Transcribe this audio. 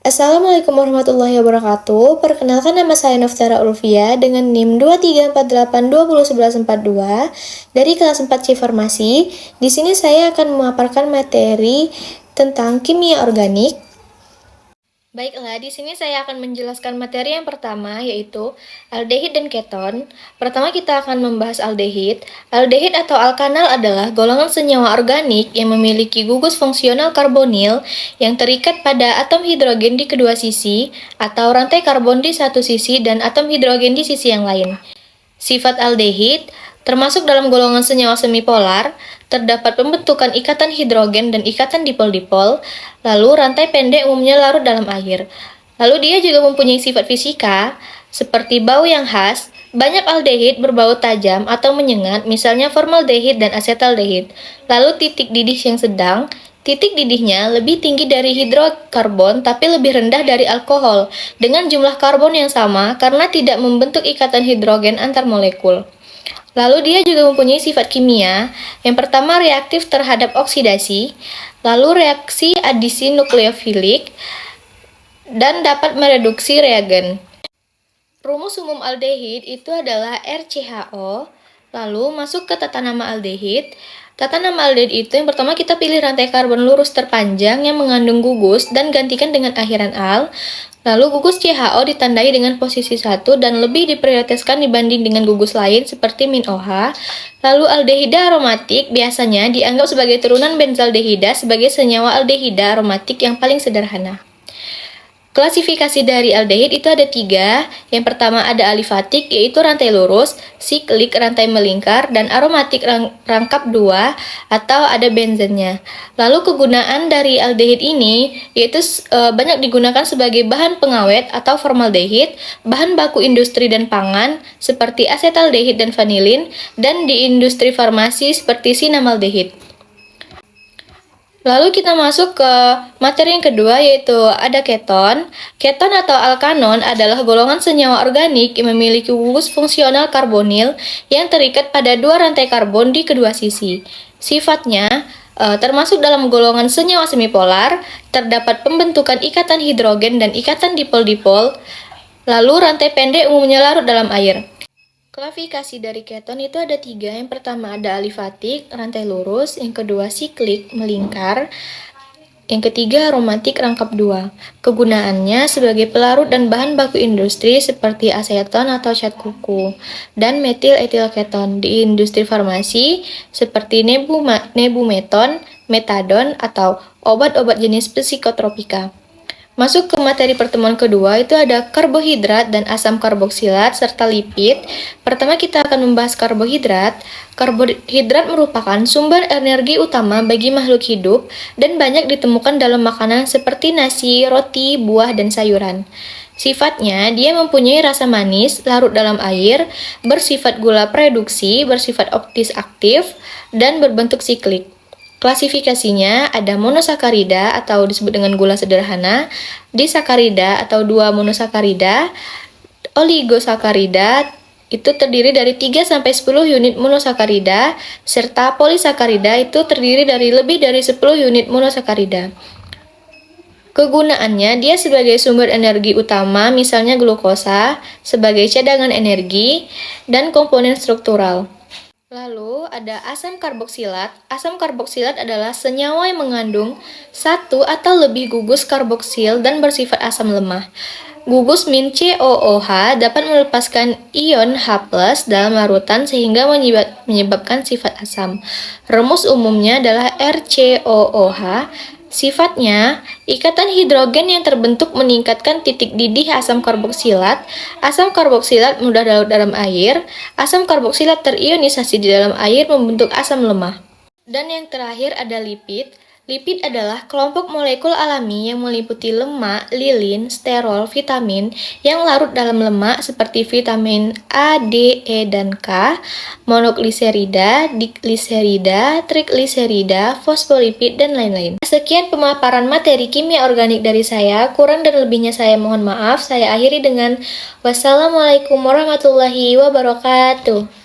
Assalamualaikum warahmatullahi wabarakatuh. Perkenalkan, nama saya Noftara Ulfia dengan NIM 2348201142 dari kelas 4 C Farmasi. Di sini saya akan memaparkan materi tentang kimia organik. Baiklah, di sini saya akan menjelaskan materi yang pertama, yaitu aldehid dan keton. Pertama kita akan membahas aldehid. Aldehid atau alkanal adalah golongan senyawa organik yang memiliki gugus fungsional karbonil yang terikat pada atom hidrogen di kedua sisi, atau rantai karbon di satu sisi dan atom hidrogen di sisi yang lain. Sifat aldehid termasuk dalam golongan senyawa semipolar, terdapat pembentukan ikatan hidrogen dan ikatan dipol-dipol, lalu rantai pendek umumnya larut dalam air. Lalu dia juga mempunyai sifat fisika, seperti bau yang khas. Banyak aldehid berbau tajam atau menyengat, misalnya formaldehid dan asetaldehid. Lalu titik didih yang sedang, titik didihnya lebih tinggi dari hidrokarbon tapi lebih rendah dari alkohol, dengan jumlah karbon yang sama karena tidak membentuk ikatan hidrogen antar molekul. Lalu dia juga mempunyai sifat kimia. Yang pertama, reaktif terhadap oksidasi, lalu reaksi adisi nukleofilik, dan dapat mereduksi reagen. Rumus umum aldehid itu adalah RCHO. Lalu masuk ke tata nama aldehid. Tata nama aldehid itu yang pertama kita pilih rantai karbon lurus terpanjang yang mengandung gugus dan gantikan dengan akhiran al. Lalu gugus CHO ditandai dengan posisi 1 dan lebih diprioritaskan dibanding dengan gugus lain seperti min OH. Lalu aldehida aromatik biasanya dianggap sebagai turunan benzaldehida sebagai senyawa aldehida aromatik yang paling sederhana. Klasifikasi dari aldehid itu ada 3. Yang pertama ada alifatik, yaitu rantai lurus, siklik rantai melingkar, dan aromatik rangkap 2 atau ada benzennya. Lalu kegunaan dari aldehid ini yaitu banyak digunakan sebagai bahan pengawet atau formaldehid, bahan baku industri dan pangan seperti asetaldehid dan vanilin, dan di industri farmasi seperti sinamaldehid. Lalu kita masuk ke materi yang kedua, yaitu ada keton. Keton atau alkanon adalah golongan senyawa organik yang memiliki gugus fungsional karbonil yang terikat pada dua rantai karbon di kedua sisi. Sifatnya termasuk dalam golongan senyawa semipolar, terdapat pembentukan ikatan hidrogen dan ikatan dipol-dipol, lalu rantai pendek umumnya larut dalam air. Klasifikasi dari keton itu ada 3. Yang pertama ada alifatik, rantai lurus. Yang kedua siklik, melingkar. Yang ketiga aromatik, rangkap 2. Kegunaannya sebagai pelarut dan bahan baku industri seperti aseton atau cat kuku, dan metil etilketon di industri farmasi seperti nebumeton, metadon, atau obat-obat jenis psikotropika. Masuk ke materi pertemuan kedua, itu ada karbohidrat dan asam karboksilat serta lipid. Pertama kita akan membahas karbohidrat. Karbohidrat merupakan sumber energi utama bagi makhluk hidup dan banyak ditemukan dalam makanan seperti nasi, roti, buah, dan sayuran. Sifatnya, dia mempunyai rasa manis, larut dalam air, bersifat gula preduksi, bersifat optis aktif, dan berbentuk siklik. Klasifikasinya ada monosakarida atau disebut dengan gula sederhana, disakarida atau 2 monosakarida, oligosakarida itu terdiri dari 3-10 unit monosakarida, serta polisakarida itu terdiri dari lebih dari 10 unit monosakarida. Kegunaannya, dia sebagai sumber energi utama, misalnya glukosa, sebagai cadangan energi, dan komponen struktural. Lalu ada asam karboksilat. Asam karboksilat adalah senyawa yang mengandung 1 atau lebih gugus karboksil dan bersifat asam lemah. Gugus min COOH dapat melepaskan ion H+ dalam larutan sehingga menyebabkan sifat asam. Rumus umumnya adalah RCOOH. Sifatnya, ikatan hidrogen yang terbentuk meningkatkan titik didih asam karboksilat. Asam karboksilat mudah larut dalam air. Asam karboksilat terionisasi di dalam air membentuk asam lemah. Dan yang terakhir ada lipid. Lipid adalah kelompok molekul alami yang meliputi lemak, lilin, sterol, vitamin yang larut dalam lemak seperti vitamin A, D, E, dan K, monogliserida, digliserida, trigliserida, fosfolipid, dan lain-lain. Sekian pemaparan materi kimia organik dari saya. Kurang dan lebihnya saya mohon maaf. Saya akhiri dengan wassalamualaikum warahmatullahi wabarakatuh.